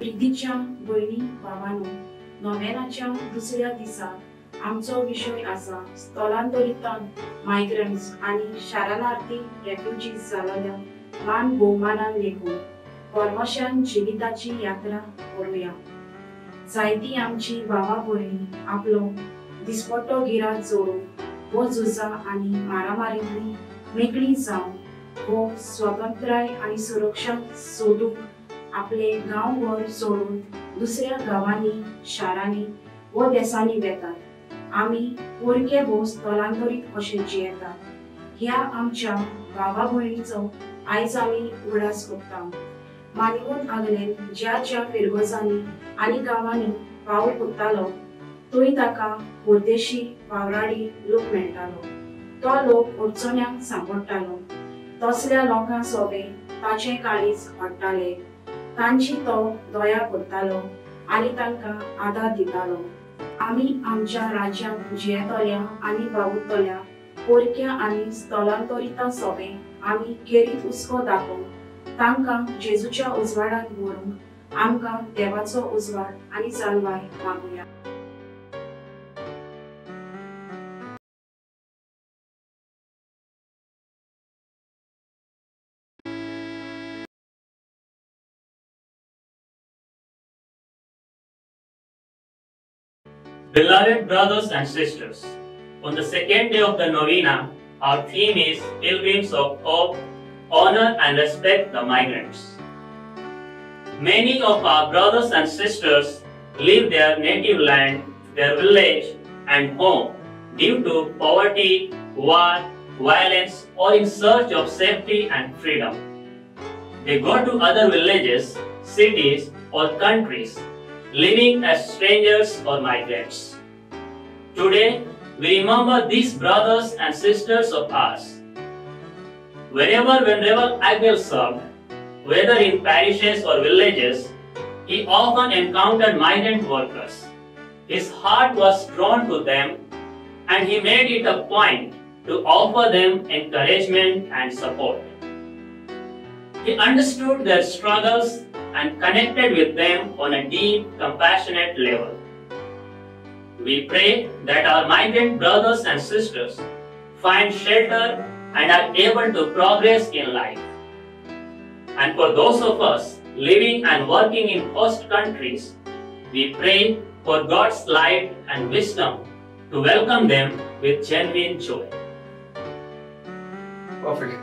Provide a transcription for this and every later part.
प्रितीच्या भयणी भावांनो, नोव्हेनाच्या दुसऱ्या दिसा आमचो विषय आसा स्थलांतरितांक मायग्रंट्स आणि शरणार्थी रेफ्युजीज जाल्ल्या मान भोवमानान लेखून परवशान जिविताची यात्रा करूया. जायती आमची भावा भयणी आपलो दिसपट्टो गिरात जोडून हो झुजा आणि मारामारींतली मेकळी जावन हो स्वातंत्र्य आणि सुरक्षा सोदूंक आपले गांव घर सोडून दुसऱ्या गावांनी शारांनी व देशांनी वेतात. आमी पोरके भोव स्थलांतरीत कशे जियेतात. ह्या आमच्या भावा भयणीचो आयज आमी उगडास करता. मानवून आगलेन ज्या फिरगोजांनी आणि गावांनी पावल फुट्टालो थंय ताका परदेशी वावराडी लोक मेळटालो. तो लोक अडचण्यांक सांपडटालो. तसल्या लोकांक सोबे ताचे काळीज हाडटाले. तांची तो दया करतालो आणि तांकां आदार दितालो. आमी आमच्या राज्यांत जियेतल्या आणि वावुरतल्या पोरक्या आणि स्थलांतरितां सोबे आमी खेरीत हुस्को दाखोवन तांकां जेजूच्या उजवाडांत व्हरूंक आमकां देवाचो उजवाड आणि जालवाय मागुया. Beloved brothers and sisters, on the second day of the novena, our theme is Pilgrims of Hope, Honor and Respect the Migrants. Many of our brothers and sisters leave their native land, their village and home due to poverty, war, violence or in search of safety and freedom. They go to other villages, cities or countries, living as strangers or migrants. Today, we remember these brothers and sisters of ours. Whenever Abel served, whether in parishes or villages, he often encountered migrant workers. His heart was drawn to them and he made it a point to offer them encouragement and support. He understood their struggles and connected with them on a deep, compassionate level. We pray that our migrant brothers and sisters find shelter and are able to progress in life. And for those of us living and working in host countries, we pray for God's light and wisdom to welcome them with genuine joy. Perfect.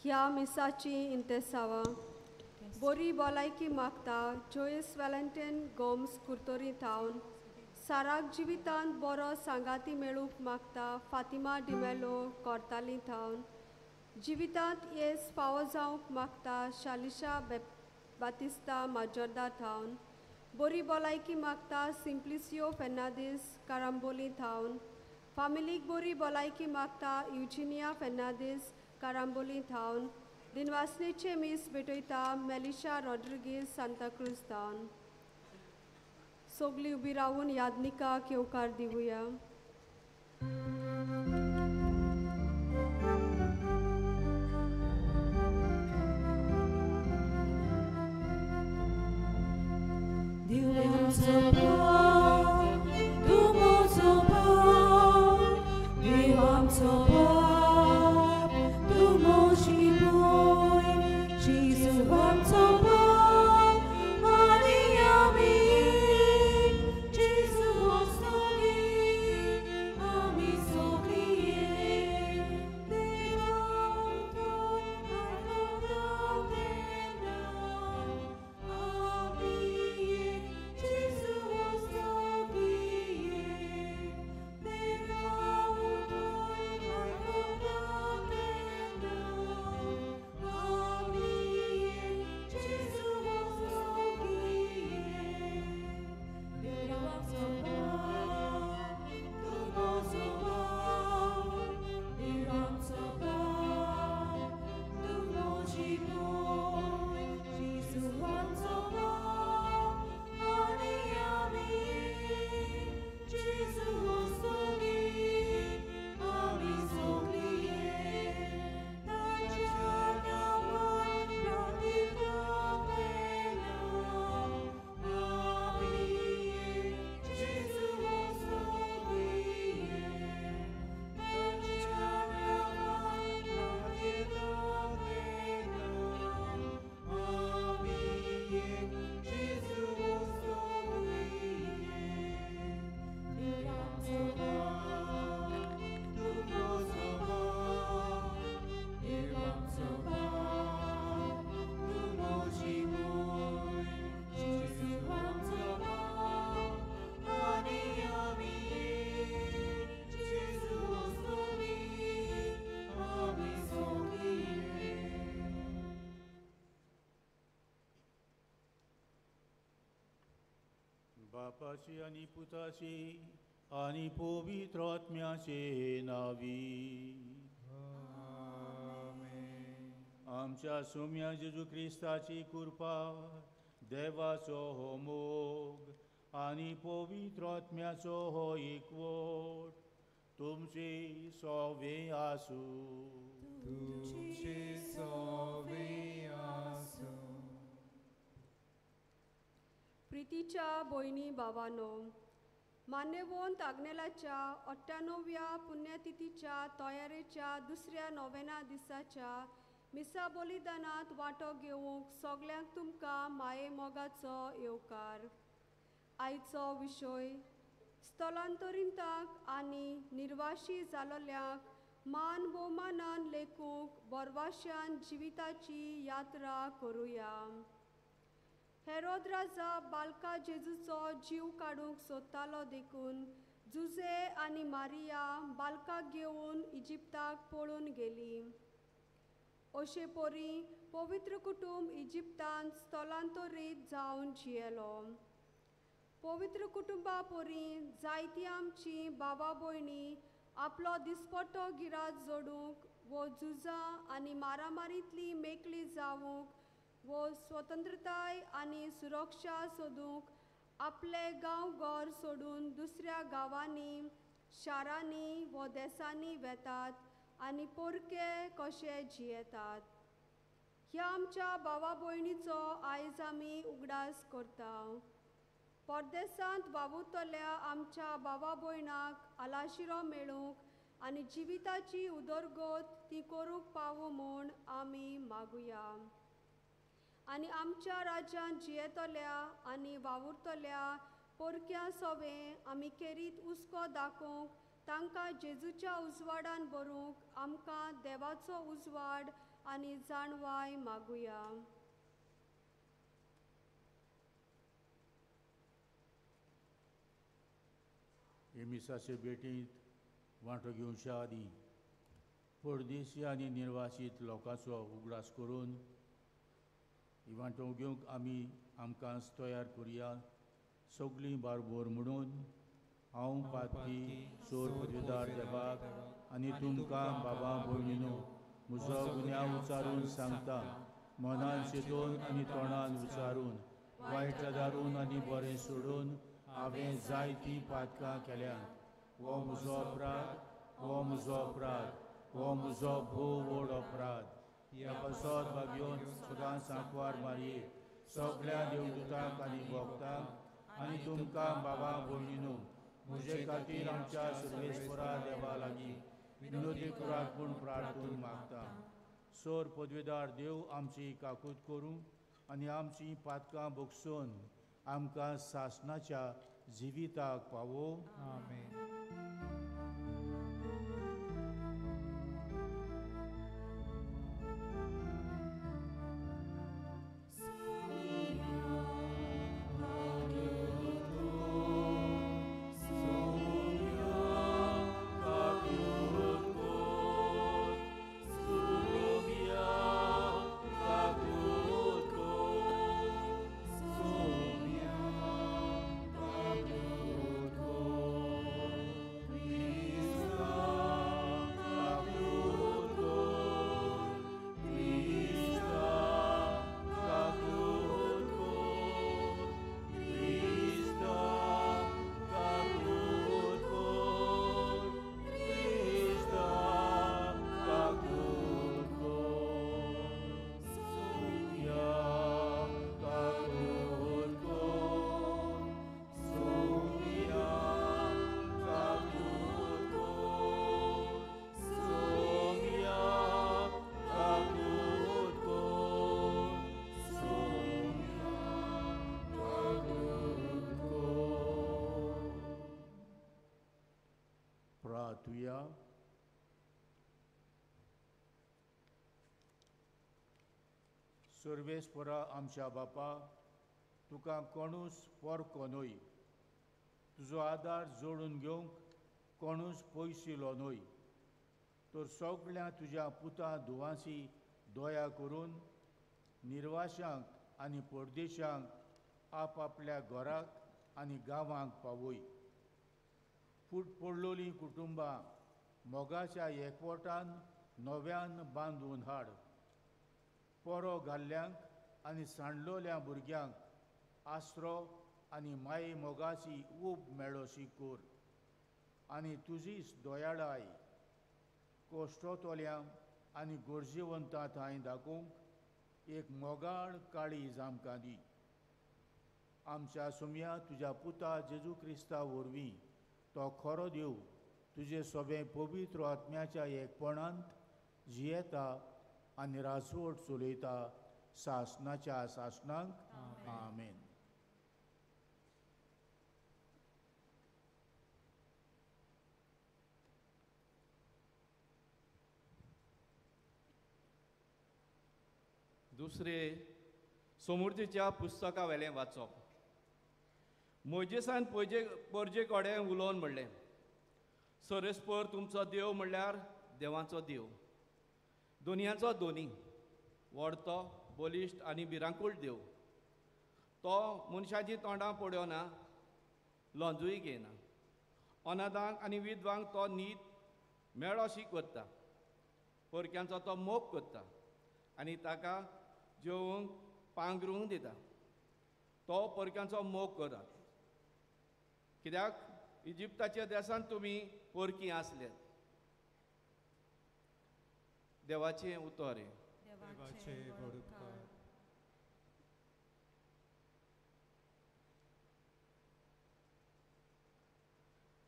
ह्या मिसाची इंतेसावा बरी भलायकी मागता Joyce Valentine Gomes Curtorim थावन साराक जिवितांत बरो सांगाती मेळूंक मागता फातिमा डिमेलो कोर्ताली थावन जिवितांत येस फावो जावंक मागता शालिशा बातिस्ता माजोर्दा थावन बरी भलायकी मागता सिंप्लिसियो फेर्नांदीस कारांबोली थावन फामिलीक बरी भलायकी मागता युजिनिया फेर्नांदीस कारांबोली थावन दिनवासनेचे मीस भेटयता मेलिशा रॉड्रिगीज सांताक्रूज थावन सोगली उबी रावून यादनिकाक येवकार दिवया. बापाचे आणि पुताचे आणि पवित्र आत्म्याचे नावी. आमच्या सौम्या जेजू ख्रिस्ताची कृपा, देवाचो हो मोग आणि पवित्र आत्म्याचो हो एकवट तुमचे सवे आसू. प्रितीच्या भयणी भावांनो, मान्यवंत आग्नेलाच्या 98व्या पुण्यतिथीच्या तयारेच्या दुसऱ्या नोवेना दिसाच्या मिसा बलिदानात वांटो घेवंक सगल्यांक तुमकां माये मोगाचो येवकार. आयचो विशय स्थलांतरितांक आनी निर्वाशी जालोल्यांक मान भोवमानान लेखूंक बोरवाश्यान जिविताची यात्रा करुया. हेरोद राजा बालका जेजूचो जीव काडूंक सोदतालो देखून जुजे आनी मारिया बालकाक घेवन इजिप्ताक पळून गेली. अशे परी पवित्र कुटुंब इजिप्तांत स्थलांतरीत जावन जियेलो. पवित्र कुटुंबा परी जायतीं आमची भावा भयणी आपलो दिसपट्टो गिरात जोडूंक वो झुजां आनी मारामारींतली मेकळी जावूंक वो स्वतंत्रताय आनी सुरक्षा सोदूंक आपले गांव घर सोडून दुसऱ्या गांवांनी, शारांनी वो देसांनी वेतात आनी पोरके कशे जियेतात. ह्या आमच्या भावा भयणीचो आयज आमी उगडास करता. परदेसांत वावुरतल्या आमच्या भावा भयणाक आलाशिरो मेळूंक आनी जिविताची उदरगत ती करूंक पावूं म्हूण आमी मागुया. आनी आमच्या राज्यांत जियेतल्या आनी वावुरतल्या पोरक्यां सवें आमी खेरीत हुस्को दाखोवंक तांकां जेजूच्या उजवाडान भरूंक आमकां देवाचो उजवाड आनी जाणवाय मागुया. एमिसाचे भेटींत वांटो घेवच्या आदीं परदेशी आनी निर्वासीत लोकांचो उगडास करून वांटो घेवंक आमकां तयार करुया. सगळीं बारबोर म्हणून हांव पातकी सोर पदवीदार देवाक आनी तुमकां बाबा भयणीनो म्हजो गुन्यांव उचारून सांगता. मनान चिंतून आनी तोंडान उचारून, वायट दारून आनी बरें सोडून हांवें जायतीं पातकां केल्यांत. हो म्हजो अपराध, हो म्हजो अपराध, हो म्हजो भोव व्हड अपराध. ह्या पासत भाग्योन सदां सांकवार मारये सगळ्या देवदूतांक आनी भक्तांक आनी तुमकां बाबा भयणीनो म्हजे खातीर आमच्या सर्वेस्परा देवा लागीं विनोदी करात पूण प्रार्थून मागता. सोर पदवेदार देव आमची काकूट करूं आनी आमची पातकां भोगसून आमकां सासणाच्या जिविताक पावो. आमेन. प्रार्थुया. सर्वेस्परा आमच्या बापा, तुका कोणूच पोरको न्हय, तुजो आदार जोडून घेवंक कोणूच पयशिलो न्हय, तर सगळ्या तुज्या पुता दुवासी दया करून निर्वाशांक आनी परदेशांक आपआपल्या घराक आनी गांवांक पावय. फूट पडलोलीं कुटुंबां मोगाच्या एकवटान नव्यान बांदून हाड. पोरो घाल्ल्यांक आनी सांडलोल्या भुरग्यांक आसरो आनी माये मोगाची ऊब मेळोशी कोर. आनी तुजीच दोयाळाय कोश्टोतोल्यांक आनी गरजेवंतां थंय दाखोवंक एक मोगाळ काळीज आमकां दी. आमच्या सुम्या तुज्या पुता जेजू क्रिस्ता वरवीं तो खरो देव तुजे सोबे पवित्र आत्म्याच्या एकपणांत जियेता आनी राजवट चलयता सासणाच्या सासणांक. आमेन. दुसरे समृद्धीच्या पुस्तका वेलें वाचप. मोजेसान परजे कोडे उलोवन म्हणलें, सरेस्पर तुमचो देव म्हणल्यार देवाचो देव, दोनयाचो दोनी, व्हडतो बलिश्ट आनी भिरांकूळ देव. तो मनशाची तोंडां पडयोना, लोंजूय घेयना. अनाथांक आनी विधवांक तो न्हीद मेळोशी करता. परक्यांचो तो मोग करता आनी ताका जेवंक पांघरूंक दिता. तो परक्यांचो मोग करात, कित्याक इजिप्ताच्या देशांत तुमी परकी आसलेत. देवाचें उतर. देवाचे बडुपकार.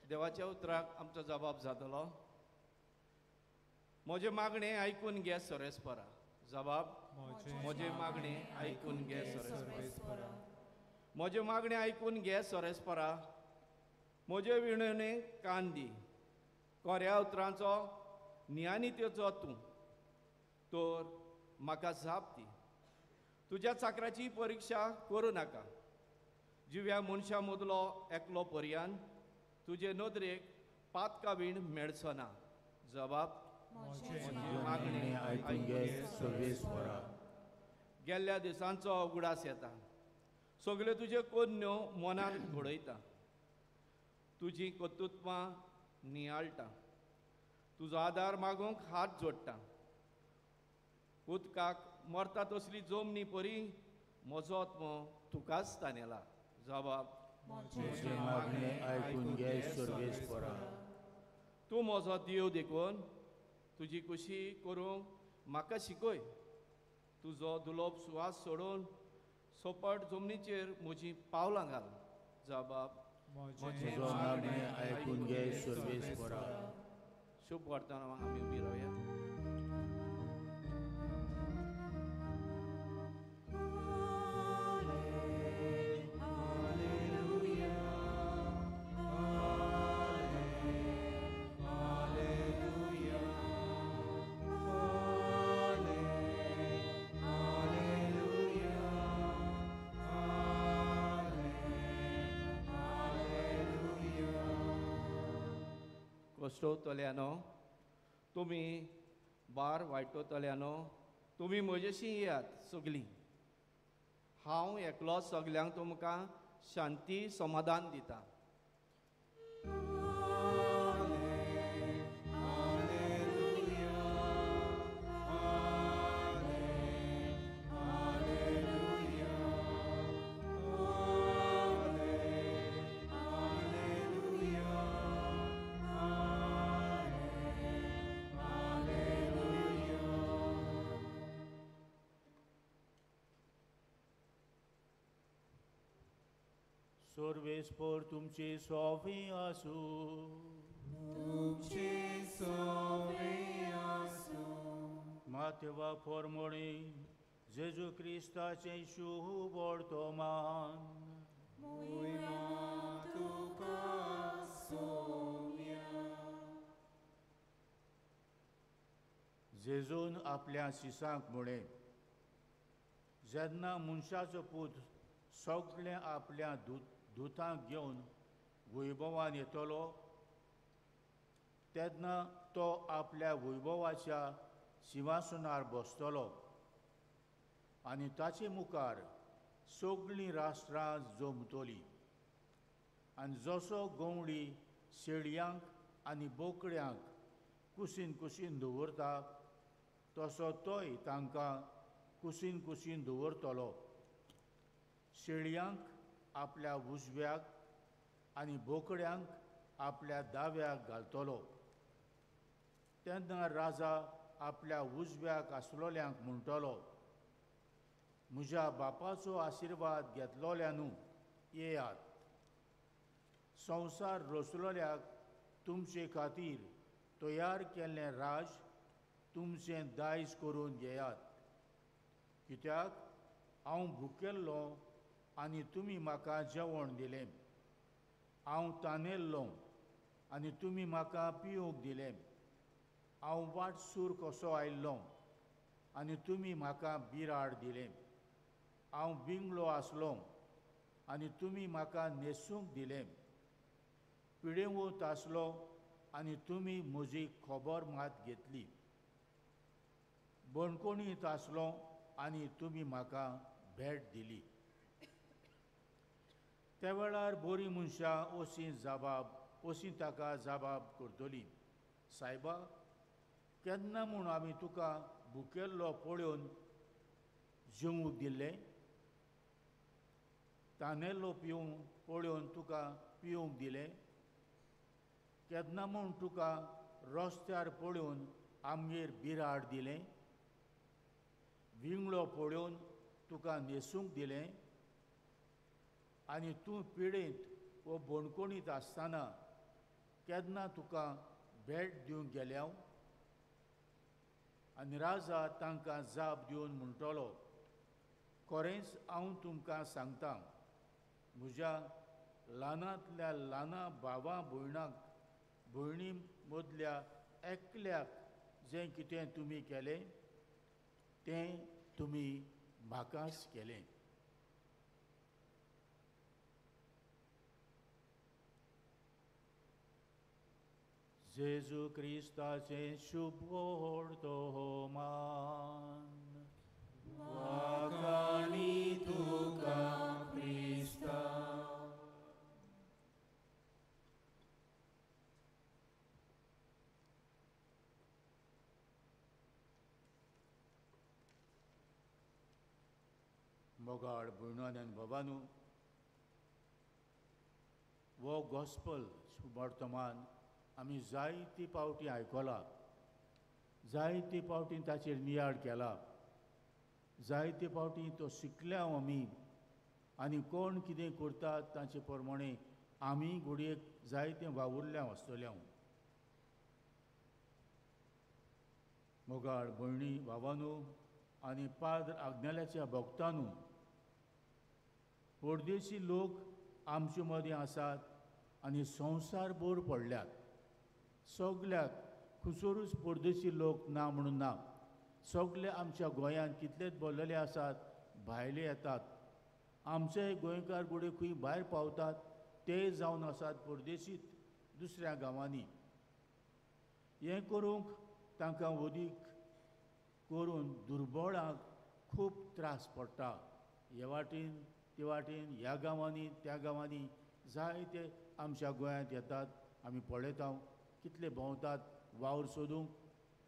देवाच्या उतराक आमचो जबाब जातलो. म्हजे मागणें आयकून घे सरेस्परा. जबाब. म्हजे मागणें आयकून घे सरेस्परा. म्हजे मागणें आयकून घे सरेस्परा. म्हजे विणवणेक कान दी. कोऱ्या उतरांचो नियानित्योचो तूं, तर म्हाका जाप दी. तुज्या चाकराची परिक्षा करूं नाका. जिव्या मनशा मदलो एकलो पर्यान तुजे नदरेक पातका बीण मेळचो ना. जबाब. मागणें आयकून घे सर्वेस्परा. गेल्ल्या दिसांचो उगडास येता. सगल्यो तुज्यो कन्यो मनान घडयता. तुजी कर्तुत्वां नियाळटा. तुजो आदार मागूंक हात जोडटा. उदकाक मरता तसली जमनी परी म्हजो आत्मो तुकाच तानेला. जबाब. म्हजे मागणें आयकून घे सर्वेस्परा. तूं म्हजो देव देखून तुजी कुशी करूंक म्हाका शिकय. तुजो दुलोप सुवास सोडून सोपट जमनीचेर म्हजीं पावलां घाल. जबाब म्हजें म्हजो मागणें आयकून घे सर्वेस्परा. शुभ वर्तमानाक आमी उबी रावया. कश्टोतल्यानो तुमी बार वायटोतल्यानो तुमी म्हजेशी येयात सगलीं. हांव एकलो सगल्यांक तुमकां शांती समाधान दिता. सर्वेस्पर तुमचे सोवी आसूं. मातेवा फॉर्मोणी जेजू क्रिस्ताचें शुभ वर्तमान. जेजून आपल्या शिसांक म्हळें, जेन्ना मनशाचो पूत सगळे आपल्या दुतांक घेवन वैभवान येतलो, तेन्ना तो आपल्या वैभवाच्या सिंहासनार बसतलो आनी ताचे मुखार सगळीं राष्ट्रां जमतलीं. आनी जसो गवळी शेळयांक आनी बोकड्यांक कुशीन कुशीन दवरता, तसो तोय तांकां कुशीन कुशीन दवरतलो. शेळयांक आपल्या उजव्याक आनी बोकड्यांक आपल्या दाव्याक घालतलो. तेन्ना राजा आपल्या उजव्याक आसलोल्यांक म्हणटलो, म्हज्या बापाचो आशिर्वाद घेतलोल्यानू येयात. संवसार रचलोल्याक तुमचे खातीर तयार केल्लें राज तुमचें दायज करून घेयात. कित्याक हांव भुकेल्लो आनी तुमी म्हाका जेवण दिलें. हांव तानेल्लो आनी तुमी म्हाका पिवूंक दिलें. हांव वाटसूर कसो आयिल्लो आनी तुमी म्हाका बिराड दिलें. हांव बिंगलो आसलो आनी तुमी म्हाका न्हेसूंक दिलें. पिडेवूत आसलो आनी तुमी म्हजी खबर मात घेतली. बणकोणीत आसलो आनी तुमी म्हाका भेट दिली. त्या वेळार बरी मनशां अशीं ताका जबाब करतलीं, सायबा, केन्ना म्हूण आमी तुका भुकेल्लो पळोवन जेवूंक दिल्लें? तानेल्लो पळोवन तुका पिवूंक दिलें? केन्ना म्हूण तुका रस्त्यार पळोवन आमगेर बिराड दिलें? विंगळो पळोवन तुका न्हेसूंक दिलें? आनी तूं पिडेंत वो बणकोणीत आसतना केन्ना तुका भेट दिवंक गेल्या? आनी राजा तांकां जाप दिवन म्हणटलो, खरेंच हांव तुमकां सांगतां, म्हज्या ल्हानांतल्या ल्हाना भावा भयणी मदल्या एकल्याक जें कितें तुमी केलें, तें तुमी म्हाकाच केलें. जेजू क्रिस्ताचें शुभ वर्तमान. वाखाणी तुका क्रिस्ता. मोगाळ भयणान आनी बाबानू, वो गॉस्पल वर्तमान आमी जायती पावटी आयकलां, जायती पावटी ताचेर नियाळ केला, जायते पावटी तो शिकल्या आमी आनी कोण कितें करतात ताचे प्रमाणे आमी घोडयेक जायतें वावुरल्या आसतल्या. मोगाळ भयणी भावांनो आनी पाद्र आग्नेलाच्या भक्तांनो, परदेशी लोक आमचे मदीं आसात आनी संवसार बोर पडल्यात. सगल्याक खुसरूच परदेशी लोक ना म्हणून ना. सगळे आमच्या गोंयांत कितलेच भरलेले आसात, भायले येतात. आमचे गोंयकार घोडे खंय भायर पावतात ते जावन आसात परदेशीत दुसऱ्या गांवांनी. हें करूंक तांकां वदीक करून दुर्बळांक खूब त्रास पडटा. हे वाटेन ते वाटेन ह्या गांवांनी त्या गांवांनी जायते आमच्या गोंयांत येतात. आमी पळयता कितले भोंवतात वावर सोदूंक.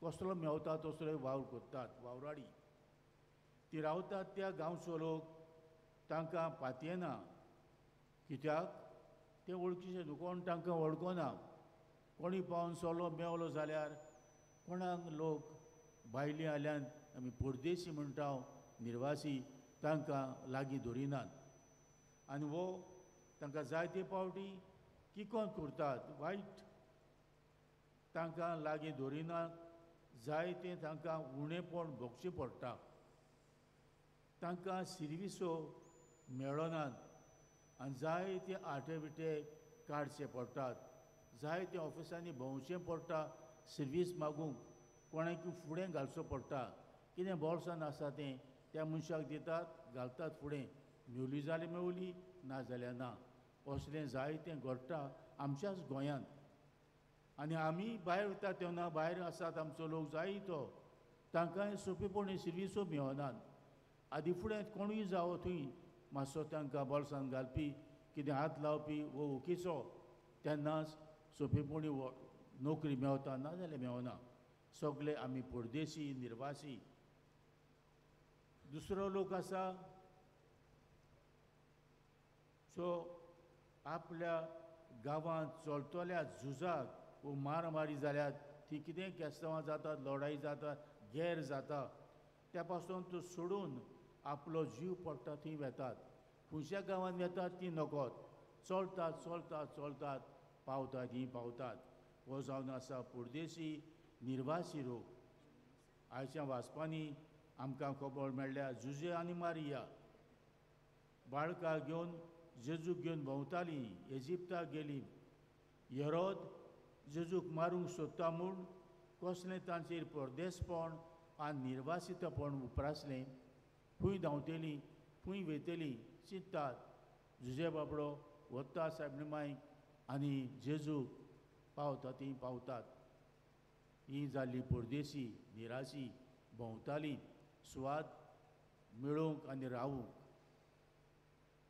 कसलो मेवता तसलोय वावर करतात, वावराडी. ती रावतात त्या गांवचो लोक तांकां पातयेना. कित्याक ते वळखीचे न्हू, कोण तांकां वळखना. कोणी पावन सोलो मेवलो जाल्यार कोणाक लोक भायली आयल्यान आमी परदेशी म्हणटा, निर्वासी, तांकां लागीं धरिनात. आनी वो तांकां जायते पावटी किकोन करतात, वायट तांकां लागीं धरिनात. जायतें तांकां उणेपण भोगचें पडटा. तांकां सिर्विसो मेळनात आनी जायते आटे बिटे काडचे पडटात. जायते ऑफिसांनी भोंवचें पडटा सर्वीस मागूंक. कोणाकूय फुडें घालचो पडटा. कितें बोल्सान आसा तें त्या मनशाक दितात, घालतात फुडें. मेवली जाल्यार मेवली, ना जाल्यार ना. असलें जायतें घडटा आमच्याच गोंयांत. आनी आमी भायर वतात तेन्ना भायर आसात आमचो लोक जायतो, तांकांय सोंपेपणी सर्विसो मेळनात. आदी फुडें कोणूय जावो थंय मातसो तांकां बोल्सान घालपी, कितें हात लावपी वो वळखीचो, तेन्नाच सोंपेपणी नोकरी मेवता, ना जाल्यार मेवना. सगळे आमी परदेशी, निर्वासी. दुसरो लोक आसा सो आपल्या गांवांत चलतल्या झुजाक वो मारामारी जाल्यार ती कितें केस्तांवां जातात, लढाई जाता, गैर जाता, त्या पासून तो सोडून आपलो जीव पडटा थंय वेतात. खंयच्या गांवांत वेतात ती नकोत, चलतात चलतात चलतात पावतात थंय पावतात. हो जावन आसा परदेशी, निर्वासी लोक. आयच्या वाचपांनी आमकां खबर मेळ्ळ्या जुजे आनी मारिया बाळकां घेवन जेजूक घेवन भोंवतालीं, इजिप्ताक गेलीं. हेरोद जेजूक मारूंक सोदता म्हूण कसलें तांचेर परदेसपण आनी निर्वासितपण उपरासलें. खंय धांवतेलीं, खंय वयतलीं चिंततात. जुजे बाबडो वता सायबीण मांयक आनी जेजूक पावता थंय पावतात. ही जाल्ली परदेशी, निराशी, भोंवतालीं सुवात मेळोवंक आनी रावूंक.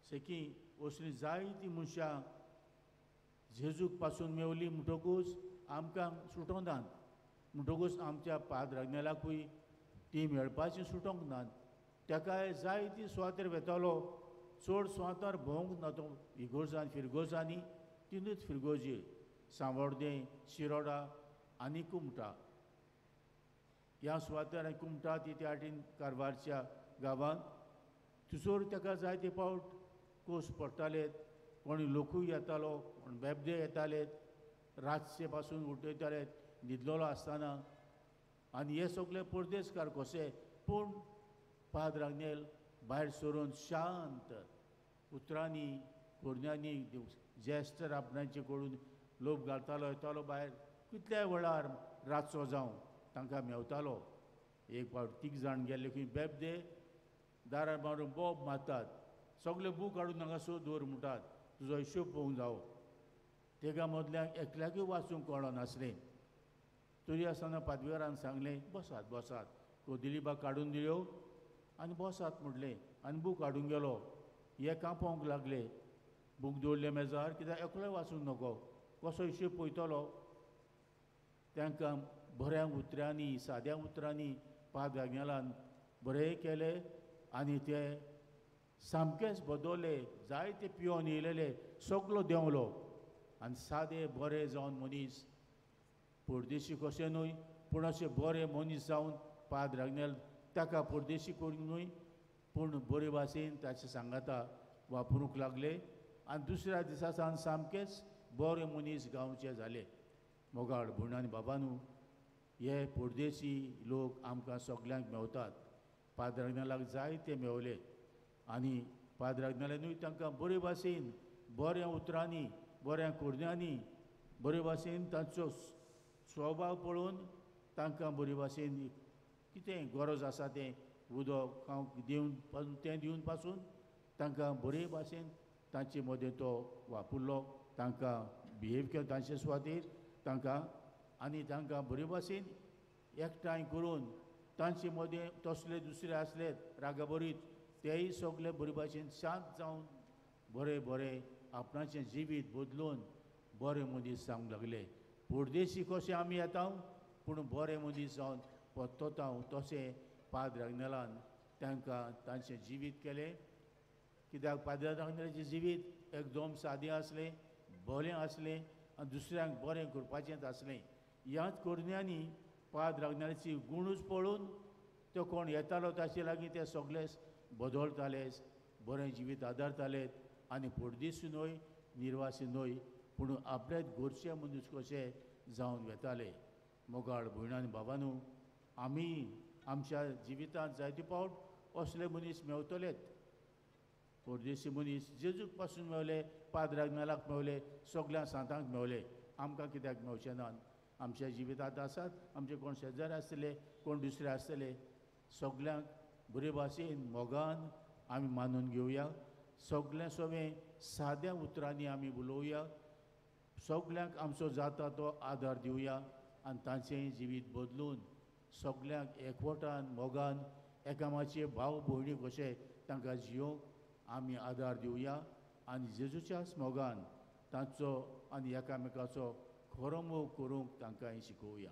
सेकी असलीं जायतीं मनशां जेजूक पासून मेवलीं म्हणटकूच आमकां सुटोवनात. म्हणटकूच आमच्या पाद्राग्नेलाकूय ती मेळपाची सुटोवंक नात. ताकाय जायतीं सुवातेर वेतालो. चड सुवातार भोवंक ना तो. इगोर्जान फिरगोजांनी तिनूच फिरगोजी, सांवड्डें, शिरोडा आनी कुमटा. ह्या सुवातेर आनी कुमटा ती त्या वाटेन कारवारच्या गांवांत. थंयसर ताका जायते पावट कोस पडटालेत. कोणी लोकूय येतालो, कोण बेबदे येतालेत, रातचे पासून उठयतालेत न्हिदलोलो आसतना. आनी हे सगळे परदेसकार कशे. पूण पाद्राग्नेल भायर सरून शांत उतरांनी कोरण्यांनी ज्येश्ठ रापणांचे कडून लोक घालतालो, येतालो भायर. कितल्याय वेळार रातचो जावं तांकां मेवतालो. एक फावट 3 जाण गेल्ले खंय बेबदे दारार मारून बोब मारतात. सगळे बूक हाडून हांगासर दवर म्हणटात, तुजो हिशोब पळोवंक जावो. तेगा मदल्याक एकल्याकूय वाचूंक कळनासलें. तरी आसतना पाद्वेरान सांगलें, बसात बसात. कोदिलीबा काडून दिल्यो आनी बसात म्हणलें आनी बूक हाडून गेलो. हे कांपोवंक लागले. बूक दवरले मेजार, कित्याक एकलोय वाचूंक नकळो. कसो हिशोब पळयतलो. तांकां बऱ्या उतरांनी, साद्या उतरांनी पाद्राग्नेलान बरें केलें आनी ते सामकेंच बदलले. जायते पियोन येयलेले, सगलो देंवलो. आनी सादे बरें जावन मनीस, परदेशी कशें न्हय पूण अशें बरें मनीस जावन पाद्राग्नेल ताका परदेशी करूंक न्हय पूण बरे भाशेन ताचे सांगाता वापरूंक लागले आनी दुसऱ्या दिसा सावन सामकेच बरे मनीस गांवचे जाले. मोगाळ भयण आनी बाबानू, हे पोरदेशी लोक आमकां सगल्यांक मेवतात. पाद्राग्नालाक जायते मेवले आनी पाद्राग्नाल्यानूय तांकां बरे भाशेन, बऱ्या उतरांनी, बऱ्या कुरण्यांनी, बरे भाशेन तांचो स्वभाव पळोवन तांकां बरे भाशेन कितें गरज आसा तें उदक खावंक दिवन तें दिवन पासून तांकां बरे भाशेन तांचे मदें तो वापरलो, तांकां बिहेव केलो तांचे सुवातेर तांकां, आनी तांकां बरे भाशेन एकठांय करून तांचे मदें तसले दुसरे आसले रागाबरीत तेय सगळे बरे भाशेन शांत जावन बरें बरें आपणाचें जिवीत बदलून बरे मनीस जावंक लागले. पोरदेशी कशें आमी येता पूण बरे मनीस जावन परतता तशें पाद्राग्नालान तांकां तांचें जिवीत केलें. कित्याक पाद्राग्नालाचें जिवीत एकदम सादें आसलें, बरें आसलें आनी दुसऱ्यांक बरें करपाचेंच आसलें. ह्याच कोरण्यांनी पाद्राग्नालाची गुणूच पळोवन तो कोण येतालो ताचे लागीं ते सगळे बदलताले, बरें जिवीत आदारताले आनी पोरदेशी न्हय, निर्वासी न्हय, पूण आपलेच गोरचे मनीस कशे जावन वेताले. मोगाळ भयण आनी बाबानू, आमी आमच्या जिवितांत जायते फावट असले मनीस मेवतलेत. पोरदेशी मनीस जेजूक पासून मेवले, पाद्राग्नालाक मेवले, सगळ्या सांतांक मेवले, आमकां कित्याक मेवचे नात? आमच्या जिवितांत आसात, आमचे कोण शेजारी आसतले, कोण दुसरे आसतले, सगल्यांक बरे भाशेन मोगान आमी मानून घेवया. सगळें सवें साद्या उतरांनी आमी उलोवया, सगल्यांक आमचो जाता तो आदार दिवया आनी तांचें जिवीत बदलून सगल्यांक एकवटान मोगान एकामेकाचे भाव भयणी कशे तांकां जियोंक आमी आदार दिवया आनी जेजूच्याच मोगान तांचो आनी एकामेकाचो खरो मोग करूंक तांकां शिकोवया.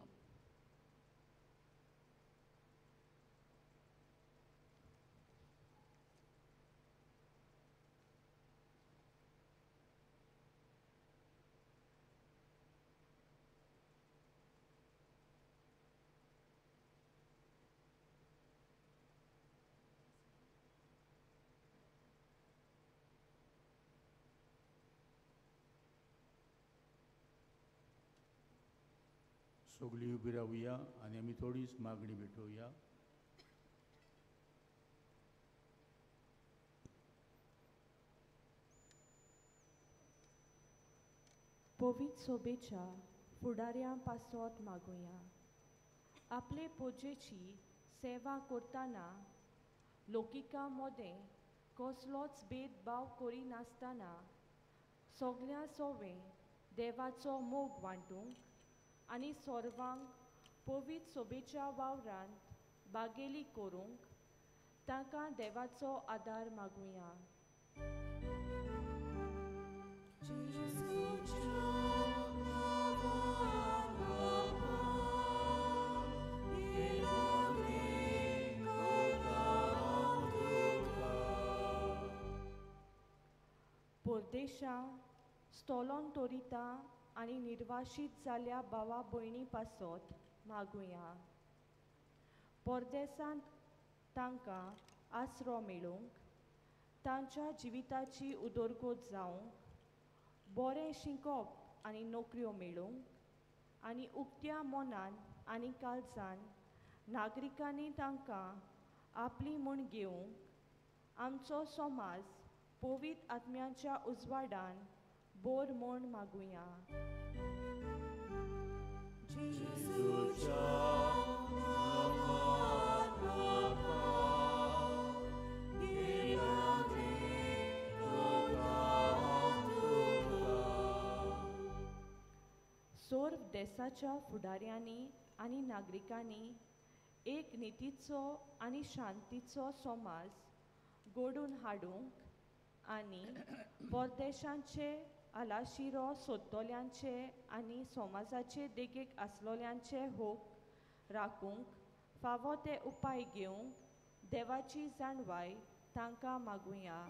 सगळीं उबी रावया आनी आमी थोडीच मागणी भेटोवया. पवित्र सोबेच्या फुडाऱ्यां पासत मागुया. आपले पोजेची सेवा करतना लोकिका मदें कसलोच भेदभाव करिनासतना सगळ्यां सोवें देवाचो मोग वांटूंक आनी सर्वांक पवित्र सोबेच्या वावरांत बागेली करूंक तांकां देवाचो आदार मागुया. परदेशां स्थलांतरिता आनी निर्वाशीत जाल्ल्या भावा भयणी पासत मागुया. परदेसांत तांकां आसरो मेळूंक, तांच्या जिविताची उदरगत जावंक, बरें शिकप आनी नोकऱ्यो मेळूंक आनी उक्त्या मनान आनी काळजान नागरिकांनी तांकां आपली म्हूण घेवंक आमचो समाज पवित्र आत्म्याच्या उजवाडान बोर म्हूण मागुया. सर्व देशाच्या फुडाऱ्यांनी आनी नागरिकांनी एक नितीचो आनी शांतीचो समाज घडोवन हाडूंक आनी परदेशांचे आलाशिरो सोदतल्यांचे आनी समाजाचे देगेक आसलोल्यांचे होक राखूंक फावो ते उपाय घेवंक देवाची जाणवाय तांकां मागुया.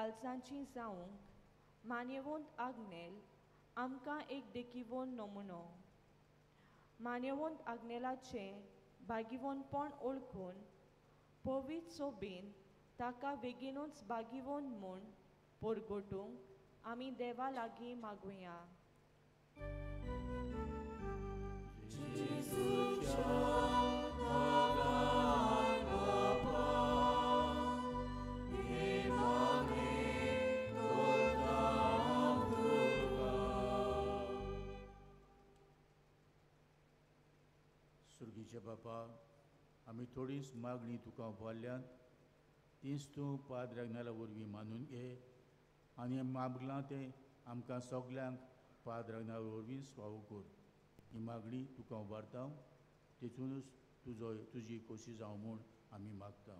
कालसांची जावंक मान्यवंत आग्नेल आमकां एक देखीवोन नमुनो. मान्यवंत आग्नेलाचे बागिवोनपण ओळखून पवित्र सोबीन ताका बेगीनूच बागिवोन म्हूण परगटूंक आमी देवा लागीं मागुया. सुर्गीचे बापा, आमी थोडीच मागणी तुका उबारल्यान तीच तूं पाद्र रगनाला वरवीं मानून घे आनी मागलां तें आमकां सगल्यांक पाद्र रगना वरवीं फावो कर. ही मागणी तुका उबारता, तेतूनच तुजी खोशी जावं म्हूण आमी मागता.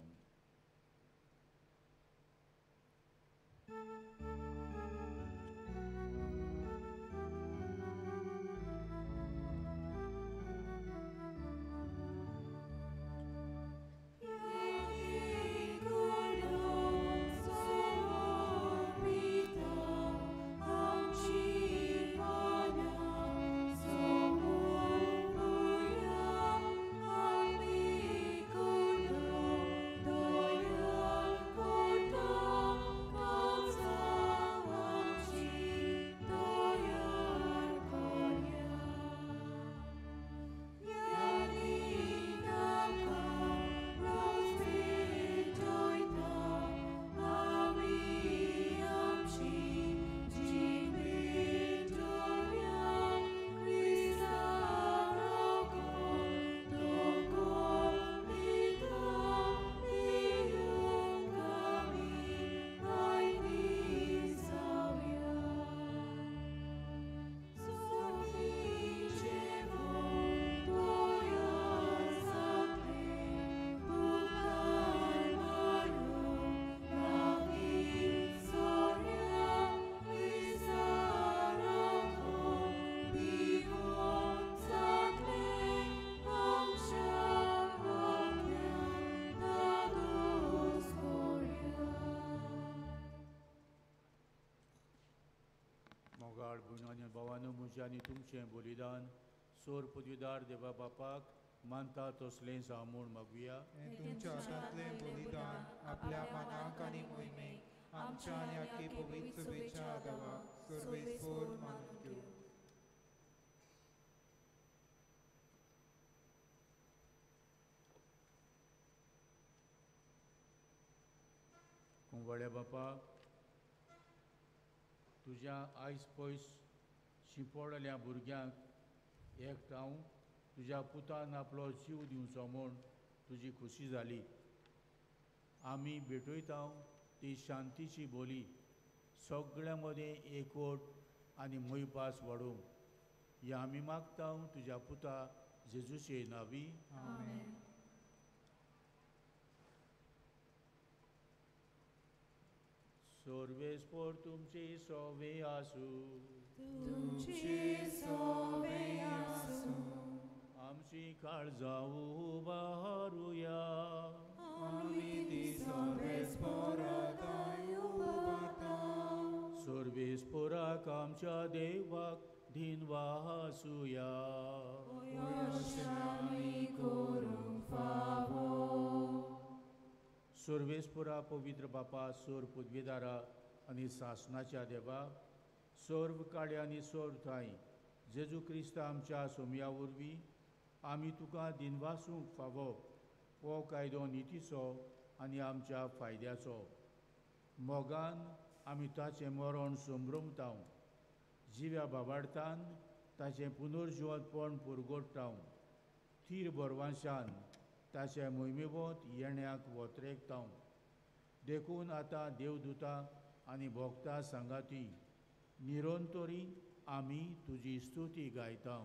मोगाळ भयणांनी भावांनो, म्हजें आनी तुमचें बलिदान सोर पदवीदार देवा बापाक मानता तसलें जावं म्हूण मागुया. हें तुमच्या हातांतलें बलिदान आपल्या मानाक आनी मोहिमेक आमच्या आनी आख्खे पवित्र सभेच्या आदाराक सर्वेस्पर मानून घेवं. कुंवाड्या बापा, तुज्या आयज पयस शिंपडल्या भुरग्यांक एकठांव तुज्या पुतान आपलो जीव दिवचो म्हूण तुजी खोशी जाली. आमी भेटयता ती शांतीची बोली सगळ्यां मदें एकवट आनी मोयपास वाडोवंक. हें आमी मागता तुज्या पुता जेजूचे नांवी. आमेन. सर्वेस्पर तुमची सोवे आसूं. तुमची सोवे आसूं. आमची काळजां उबारुया. आमी ती सर्वेस्परांताय उबारता. सर्वेस्पराक आमच्या देवाक दिनवा आसुया. आमी करूंक फावो. सर्वेस्परा पवित्र बापा, सोर पदवीदारा आनी सासणाच्या देवा, सर्व काळे आनी सोर थाय जेजू क्रिस्त आमच्या सोमया वरवीं आमी तुका दिनवासूंक फावो हो कायदो नितीचो आनी आमच्या फायद्याचो. मोगान आमी ताचें मरण संभ्रमता. जिव्या बाबाडतान ताचें पुनर्जिवंतपण पुरगोडटा. थीर बरवांशान ताचे मोहिमेवंत येण्याक वोत्रेकता. देखून आतां देवदूतां आनी भोगता सांगाती निरंतरी आमी तुजी स्तुती गायता.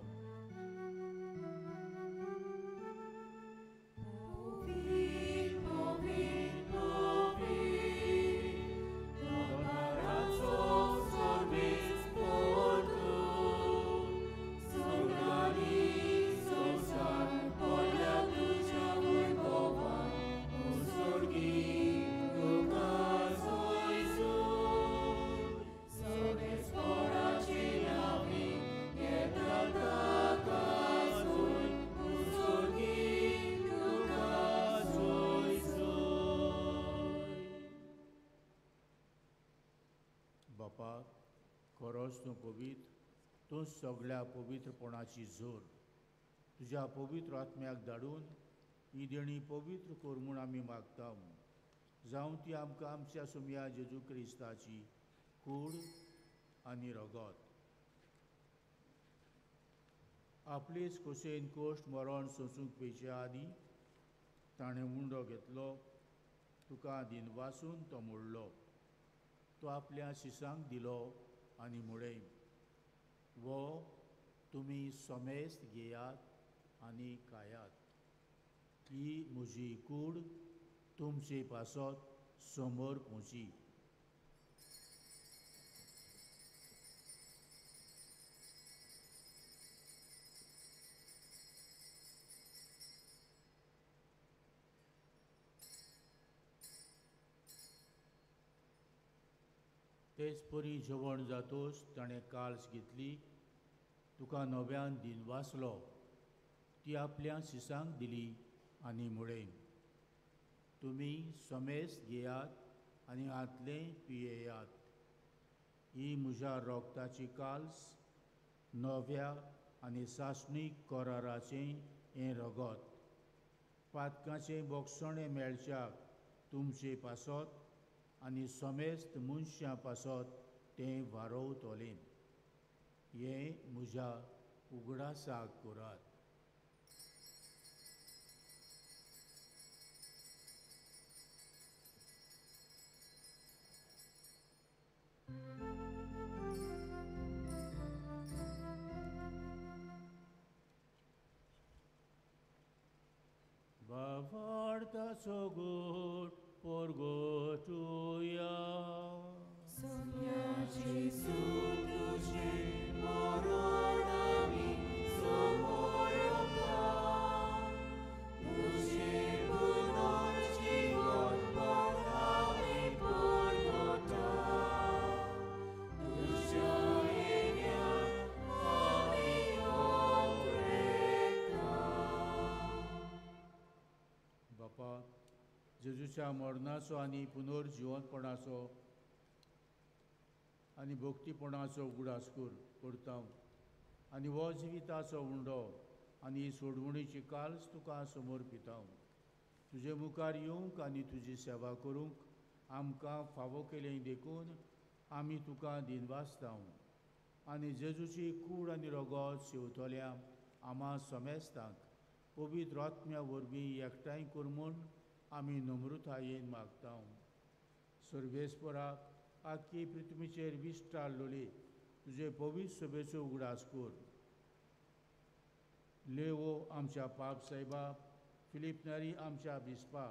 Sorgi, Lucas, Oisu. पवित्र तूं सगळ्या पवित्रपणाची जोर तुज्या पवित्र आत्म्याक धाडून ही देणी पवित्र कर म्हूण आमी मागता जावं ती आमकां आमच्या सुमया जेजू क्रिस्ताची कूड आनी रगत आपलीच खोशेन कोश्ट मरण सोंसूंक पेच्या आदीं ताणें उंडो घेतलो तुका दिनवासून तो मोडलो तो आपल्या शिसांक दिलो आनी मुडय वो तुमी सोमेस्त घेयात आनी खायात ही म्हजी कूड तुमचे पासत समोर पोंची तेच परी जेवण जातोच ताणें काल्स घेतली तुका नव्यान दिनवासलो ती आपल्या शिसांक दिली आनी मुडय तुमी समेस्त घेयात आनी हातलें पियेयात ही म्हज्या रोगताची काल्स नव्या आनी सासणीक कराराचें हें रगत पातकाचें बोगसणें मेळच्याक तुमचे पासत आनी समेस्त मनशां पासत तें वारोवतलें हें म्हज्या उगडासाक करात Bavartaso gut porgotuia. बापा जेजूच्या मरणाचो आनी पुनर्जिवनपणाचो आनी भक्तीपणाचो उगडास करता आनी हो जिविताचो उंडो आनी सोडवणीची काल्स तुका समर्पिता तुजे मुखार येवंक आनी तुजी सेवा करूंक आमकां फावो केलें देखून आमी तुका दिनवासता आनी जेजूची कूड आनी रगत शेवतल्या आम्हा समेस्तांक पवित्र आत्म्या वरवीं एकठांय कर म्हूण आमी नम्रतायेन मागता सर्वेस्पराक आख्खी पृथ्वीचेर विस्तारलोली तुजे पवित्र सभेचो उगडास कर लेवो आमच्या पाप साहेबा फिलीप नारी आमच्या बिस्पा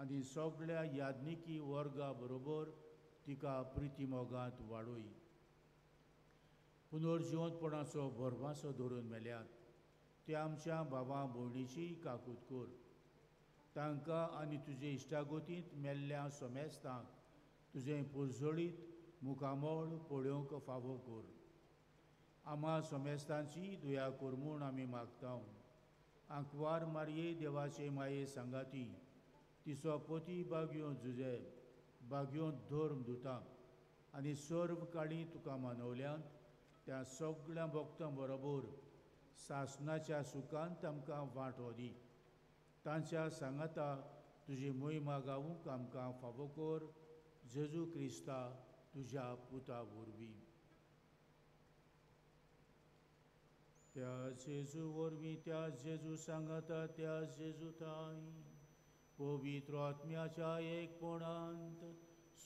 आनी सगळ्या याज्ञिकी वर्गा बरोबर तिका प्रिती मोगांत वाडोय पुनर्जिवनपणाचो भरवासो धरून मेल्यात ते आमच्या भावां भयणीची काकूत कर तांकां आनी तुजे इश्टागोतींत मेल्ल्या समेस्तांक तुजें पुरजळीत मुखामोळ पळोवंक फावो कर आम्हा समेस्तांची दुया कर म्हूण आमी मागता आंकवार मारये देवाचे माये सांगाती तिचो पती बाग्यो जुजे बाग्यो धर्म दुता आनी सर्व काळी तुका मानवल्यांत त्या सगळ्या भक्तां बरोबर सासणाच्या सुखांत आमकां वांटो दी तांच्या सांगाता तुजी मोहिमा गावूंक आमकां फावो कर जेजू क्रिस्ता तुज्या पुता वरवीं त्या जेजू वरवीं त्या जेजू सांगाता त्या जेजू ताई पवित्र आत्म्याच्या एकपणांत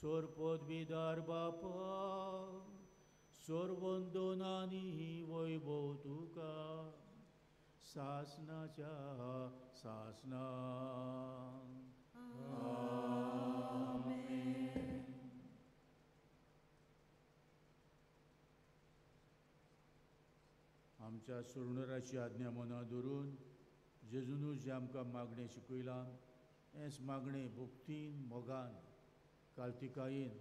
सोरपदवीदार बापा सर्वंदोनानी वैभव तुका सासनाच्या सासना आमच्या सुर्णराची आज्ञा मना धरून जेजून जे आमकां मागणें शिकयलां हेंच मागणें भक्तीन मोगान काल्तिकायेन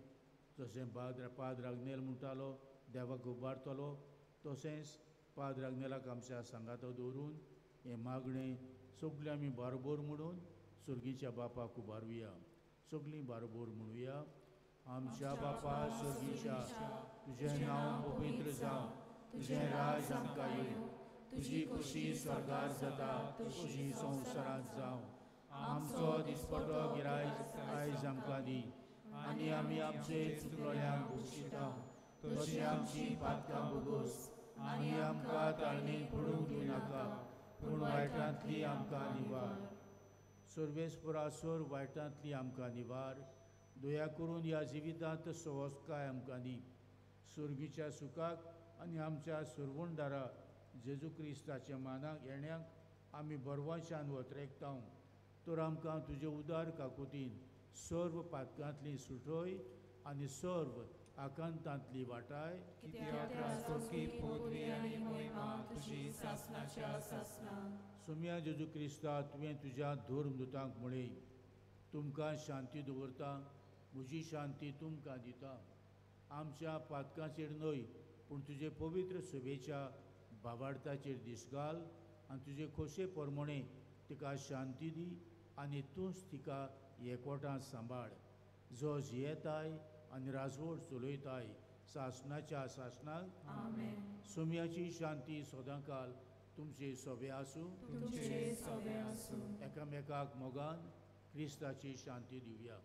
जशें पाद रागनेल म्हणटालो देवाक उबारतलो तशेंच पाद रागनेलाक आमच्या सांगातो दवरून हें मागणें सगळीं आमी बारबोर म्हणून सुर्गीच्या बापाक उबारुया सगळीं बारबोर म्हणुया आमच्या बापा स्वर्गीच्या, तुझें नांव पवित्र जावं, तुझें राज आमकां येवं, तुजी खुशी स्वर्गार जाता तशी संवसारांत जावं. आमचो दिसपटो गिरायक आयज आमकां दी, आनी आमी आमचे चुकलोल्यांक बक्षिता तशी आमची पातकां बगोस, आनी आमकां ताळणेन पडूंक दिवं नाका, पूण वायटांतली आमकां निवार. सर्वेस्परासोर वायटांतली आमकां निवार. दया करून ह्या जिवितांत सवस्काय आमकां दी. सुर्गीच्या सुखाक आनी आमच्या सुरवणदारा जेजू क्रिस्ताच्या मानाक येण्याक आमी बरवाशान वतरेकतांव. तर आमकां तुजे उदार काकुतीन सर्व पातकांतली सुटोय आनी सर्व आकांतांतली वाटाय. सुम्या जेजू क्रिस्ता, तुवें तुज्या धर्मदुतांक म्हणय, तुमकां शांती दवरता, म्हजी शांती तुमकां दिता. आमच्या पातकांचेर न्हय, पूण तुजे पवित्र सभेच्या भावार्थाचेर दीस घाल, आनी तुजे खोशे परमणे तिका शांती दी, आनी तूंच तिका एकवटां सांबाळ, जो जियेताय आनी राजवट चलयताय सासणाच्या सासणाक. सुम्याची शांती सदांकाल तुमचे सोबे आसूं. एकामेकाक मोगान क्रिस्ताची शांती दिवया.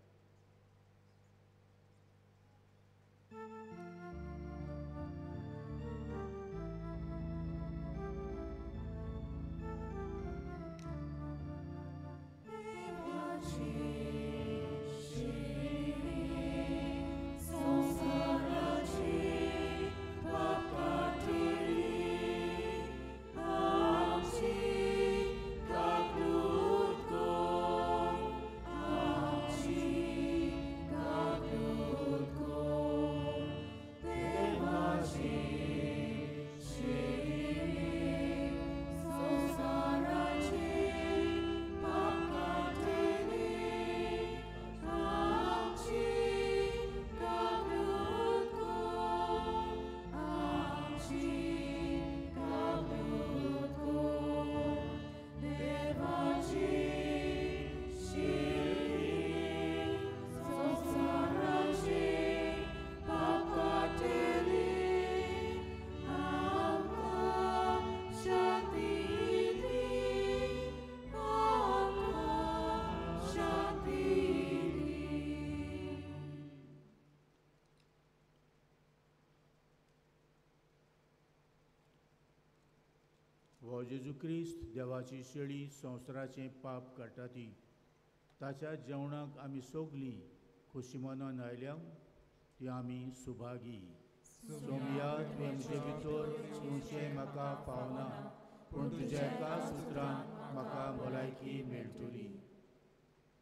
हो जेजू क्रिस्त देवाची शेळी संवसाराचें पाप काडटा ती. ताच्या जेवणाक आमी सगलीं खोशी मनान आयल्या ती आमी सुभागी. सोमया तुवें म्हजे भितर येवचें म्हाका पावना, पूण तुज्या एका सुत्रान म्हाका भलायकी मेळटली. Amen.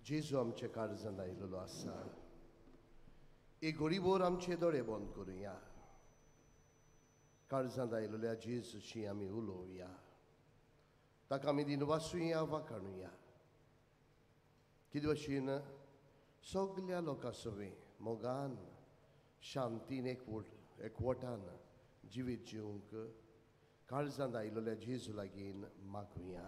जेजू आमच्या काळजांत आयिल्लो आसा. एक घडीभर आमचे दोळे बंद करुया. काळजांत आयिल्ल्या जेजूची आमी उलोवया. ताका आमी दिनवासुया वा काणुया. कितें भाशेन सगल्या लोकां सवे मोगान शांतीन एकवटान जिवीत जिवंक काळजांत आयिल्ल्या जेजू लागीं मागुया.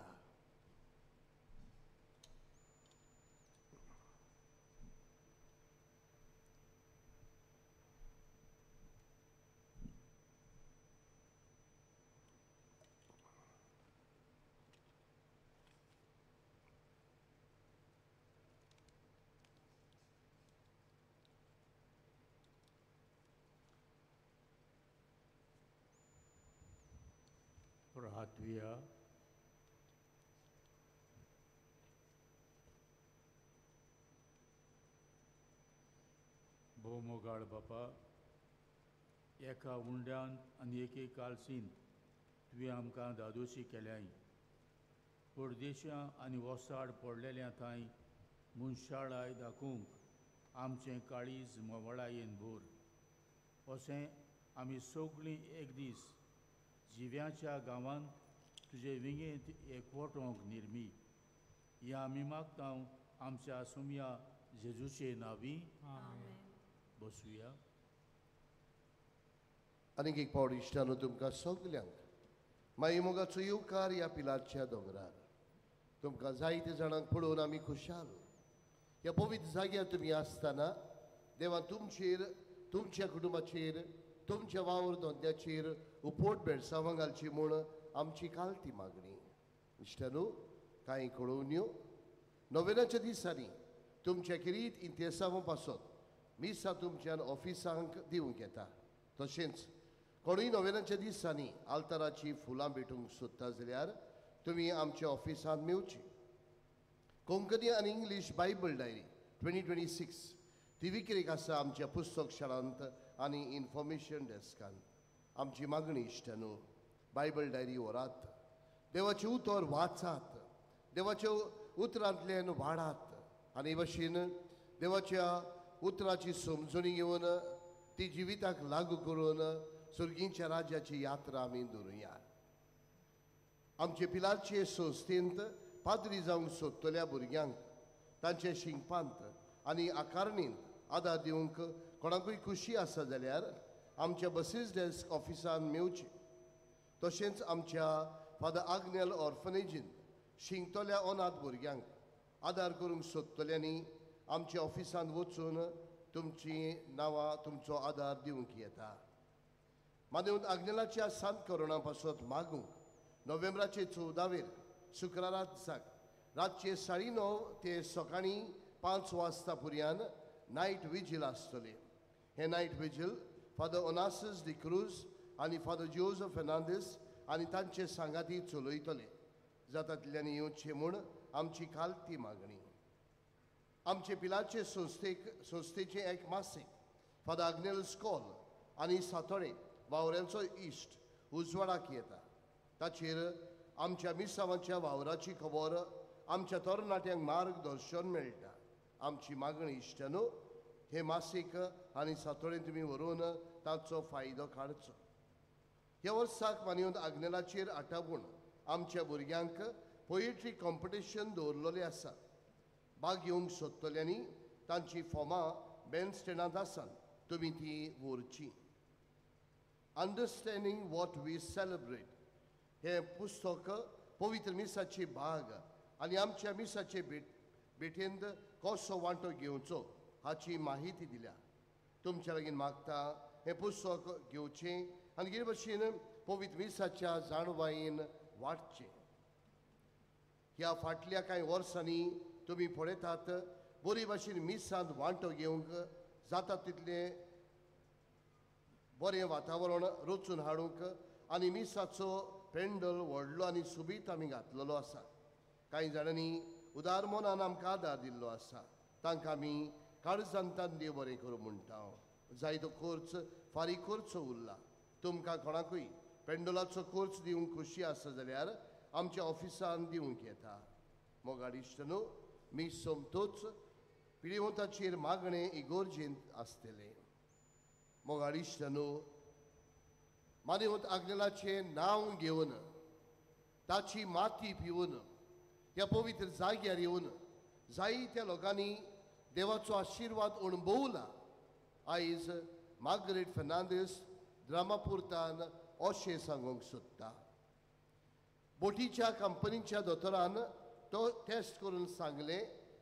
प्रार्थया. भोव मोगाळ बापा, एका उंड्यान आनी एके कालसीन तुवें आमकां दादोशी केल्याय. परदेशां आनी वोसाड पडलेल्या थंय मनशाळाय दाखोवंक आमचें काळीज मोवळायेन भर. अशें आमी सगळीं एक दीस जिव्याच्या गांवांत तुजे विंगेंत एकवटोंक निर्मी. हें आमी मागता आमच्या सुमया जेजूचे नांवी. बसुया. आनीक एक पावट इश्टानो तुमकां सगल्यांक मागीर मोगाचो येवकार ह्या पिलाच्या दोंगरार. तुमकां जायते जाणांक पळोवन आमी खुशाल. ह्या पवित्र जाग्यार तुमी आसतना देवान तुमचेर, तुमच्या कुटुंबाचेर, तुमच्या वावर धंद्याचेर उपोट बेडसावां घालची म्हूण आमची कालती मागणी. इश्टानो, कांय कळोवण्यो. नोवेनाच्या दिसांनी तुमच्या किरीत इंतेसावां पासत मिसां तुमच्यान ऑफिसांक दिवंक येता. तशेंच कोणूय नोवेनाच्या दिसांनी आल्ताराची फुलां भेटूंक सोदता जाल्यार तुमी आमच्या ऑफिसांत मेवची. कोंकणी आनी इंग्लीश बायबल डायरी 2026 ती विक्रेक आसा आमच्या पुस्तक शाळांत आनी इन्फॉर्मेशन डेस्कांत. आमची मागणी इश्टानो, बायबल डायरी व्हरात, देवाचें उतर वाचात, देवाच्या उतरांतल्यान वाडात आनी भाशेन देवाच्या उतराची समजुणी घेवन ती जिविताक लागू करून सुर्गींच्या राज्याची यात्रा आमी दवरुया. आमचे पिलारचे संस्थेंत पाद्री जावंक सोदतल्या भुरग्यांक तांचे शिंगपांत आनी आकारणींत आदार दिवंक कोणाकूय खुशी आसा जाल्यार आमच्या बसीस डेस्क ऑफिसान मेवची. तशेंच आमच्या फादर आग्नेल ऑर्फनेजींत शिंगतल्या अनाथ भुरग्यांक आदार करूंक सोदतल्यांनी आमच्या ऑफिसान वचून तुमची नांवां, तुमचो आदार दिवंक येता. मानेवंत आग्नेलाच्या सांत करोना पासत मागूंक नोव्हेंबराचे 14 शुक्रारा दिसाक रातचे 9:30 ते सकाळीं 5 वाजता पर्यंत नायट विजील आसतले. हे night vigil father Onasis D'Cruz आनी फादर जोझफ फेर्नांदीस आनी तांचे सांगाती चलयतले. जाता तितल्यांनी येवचें म्हूण आमची कालती मागणी. आमचे पिलाचे संस्थेचे एक मासीक फादर आग्नेल स्कॉल आनी सातोळे वावऱ्यांचो इश्ट उजवाडाक येता. ताचेर आमच्या मिसांवांच्या वावराची खबर आमच्या तरणाट्यांक मार्गदर्शन मेळटा. आमची मागणी इश्टानो, हे मासीक आनी सातोळें तुमी व्हरून ताचो फायदो काडचो. ह्या वर्साक मानेवंत आग्नेलाचेर आटावून आमच्या भुरग्यांक पोएट्री कॉम्पिटिशन दवरलेलें आसा. भाग घेवंक सोदतल्यांनी तांची फॉर्मां बॅन स्टँडांत आसात, तुमी ती व्हरची. अंडरस्टँडींग वॉट वी सेलिब्रेट हे पुस्तक पवित्र मिसाचे भाग आनी आमच्या मिसाचे भेटेंत कसो वांटो घेवचो हाची माहिती दिल्या. तुमच्या लागीं मागता हें पुस्तक घेवचें आनी कितें भाशेन पवित्र मिसाच्या जाणवायेन वाडचें. ह्या फाटल्या कांय वर्सांनी तुमी पळयतात बरे भाशेन मिसांत वांटो घेवंक जाता तितलें बरें वातावरण रचून हाडूंक आनी मिसाचो पेंडल व्हडलो आनी सुबीत आमी घातलेलो आसा. कांय जाणांनी उदार मनान आमकां आदार दिल्लो आसा. तांकां आमी काळजांतान देव बरें करूं म्हणटा. जायतो खर्च फारीक करचो उरला. तुमकां कोणाकूय पेंडोलाचो खर्च दिवंक खुशी आसा जाल्यार आमच्या ऑफिसान दिवंक येता. मोगाळ इश्टानो, मी सोमतोच पिढीवंताचेर मागणे इगोर्जेंत आसतले. मोगाडिश्टनो, मानिवंत आग्नेलाचे नाव घेवन ताची माती पिवन ह्या पवित्र जाग्यार येवन जायत्या लोकांनी देवाचो आशीर्वाद अणभवला. आयज मार्गरेट फर्नांडीस ड्रामापुरतान अशें सांगूंक सोदता. बोटीच्या कंपनीच्या दोतोरान तो टेस्ट करून सांगले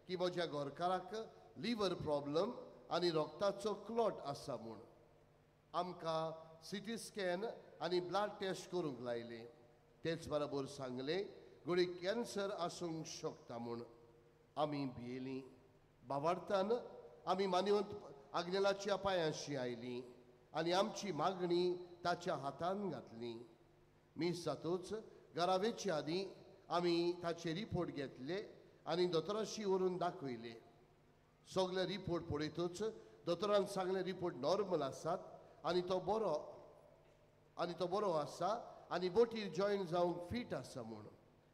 की म्हज्या घरकाराक लिव्हर प्रॉब्लम आनी रोगताचो क्लॉट आसा म्हूण. आमकां सिटी स्कॅन आनी ब्लड टेस्ट करूंक लायले. तेच बरोबर सांगले घोडी कॅन्सर आसूंक शकता म्हूण. आमी भियेलीं. भावार्थान आमी मानिवंत आग्नेलाच्या पांयाशी आयलीं आनी आमची मागणी ताच्या हातान घातली. मी जातूच घरावेचे आदीं आमी ताचे रिपोर्ट घेतले आनी दोतोराशी व्हरून दाखयले. सगळे रिपोर्ट पळयतूच दोतोरान सांगले रिपोर्ट नॉर्मल आसात आनी तो बरो आसा आनी बोटीर जॉयन जावंक फीट आसा म्हूण.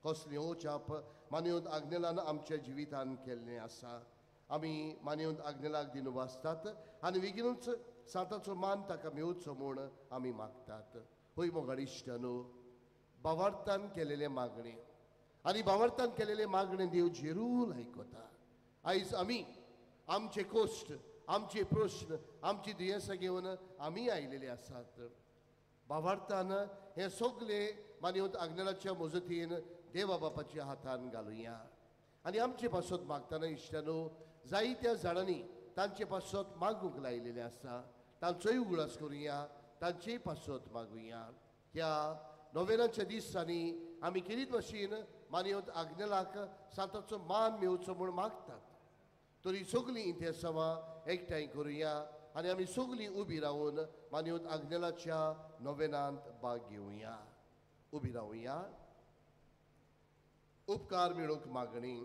कसली ओचाप मानिवंत आग्नेलान आमच्या जिवितान केल्लें आसा. आमी मानिवंत आग्नेलाक दिन वाचतात आनी बेगीनूच सांताचो मान ताका मेवचो म्हूण आमी मागतात. पळय मोगाडिश्टनो, भावार्थान केलेले मागणे आनी भावार्थान केलेले मागणे देव जेरूल आयकता. आयज आमी आमचे कोश्ट, आमचे प्रश्न, आमची दुयेंसां घेवन आमी आयलेले आसात. भावार्थान हे सगळे मानिवंत आग्नेलाच्या मजतीन देवा बापाच्या हातान घालुया. आनी आमचे पासत मागतना इश्टानो, जायत्या जाणांनी तांचे पासत मागूंक लायलेले आसा. तांचोय उगडास करुया, तांचेय पासत मागुया. ह्या नोवेनाच्या दिसांनी आमी केरीत भाशेन मानिवंत आग्नेलाक सांताचो मान मेवचो म्हूण मागतात. तरी सगळीं इंतेसांवां एकठांय करुया आनी आमी सगळीं उबी रावन मानिवंत आग्नेलाच्या नोवेनांत भाग घेवया. उबी रावया. उपकार मेळूंक मागणी.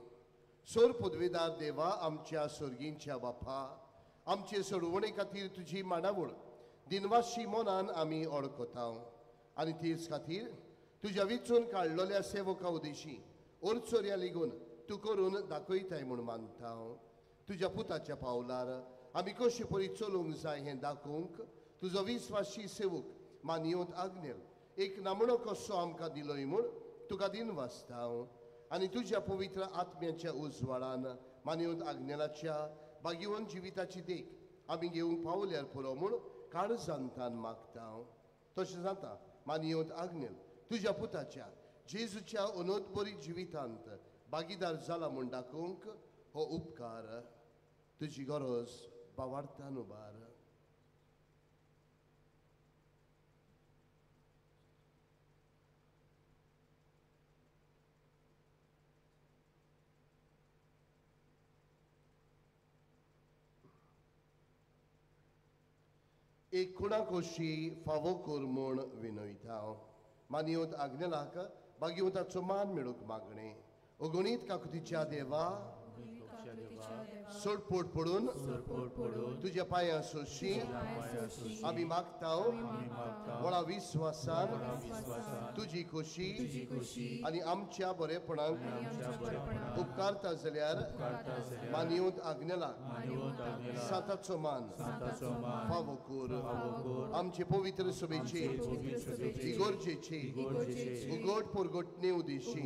सोर पदवेदार देवा, आमच्या स्वर्गींच्या बापा, आमचे सोडवणे खातीर तुजी मांडावळ दिनवाशी मनान आमी ओळखता आनी तेच खातीर तुज्या वेंचून काडलेल्या सेवका उदेशी ओरचोऱ्या लेगून तूं करून दाखयताय म्हूण मानता. तुज्या पुताच्या पावलार आमी कशे परी चलूंक जाय हें दाखोवंक तुजो विस्वासी सेवक मानिवंत आग्नेल एक नमणो कसो आमकां दिलोय म्हूण तुका दिन वाचता. आनी तुज्या पवित्र आत्म्याच्या उजवाडान मानिवंत आग्नेलाच्या भाग्यवन जिविताची देख आमी घेवंक पावल्यार पुरो म्हूण काळजांतान मागता. तशें जाता मानिवंत आग्नेल तुज्या पुताच्या जेजूच्या अनोदबरी जिवितांत भागीदार जाला म्हूण दाखोवंक हो उपकार तुजी गरज भावार्थान उबार. एक कुणाकोशी फावो कर म्हूण विनयता. मानिवंत आग्नेलाक भाग्यवंताचो मान मेळूंक मागणे. अगणीत काकुतीच्या देवा, सोडपोट पडून तुज्या पांयां सोशी आमी मागता. व्हडा विस्वासान तुजी खोशी आनी आमच्या बरेपणाक उपकारता जाल्यार मानिवंत आग्नेलाक सांताचो मान फावो कर. आमचे पवित्र सभेचे इगोर्जेचे उगड परगटणे उदेशी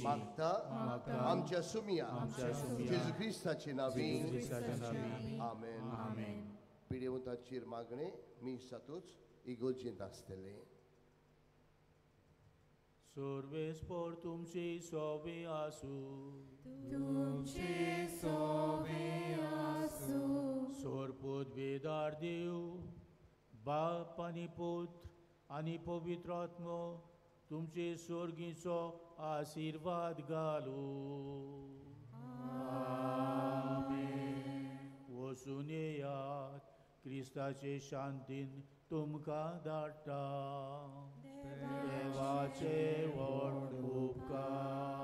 मागता आमच्या सुमिया जेजू क्रिस्ताचे नावी. आमेन. पिडेवंताचेर मागणे मी सातूच इगोर्जेंत आसतले. सर्वेस्पर तुमची सोबे आसूं. सोर पदवेदार देव, बाप आनी पुत्र आनी पवित्र आत्मो तुमचे स्वर्गीचो आशीर्वाद घालूं. वचून येयात. क्रिस्ताचे शांतीन तुमकां धाडटा. देवाचे व्हड उपकार.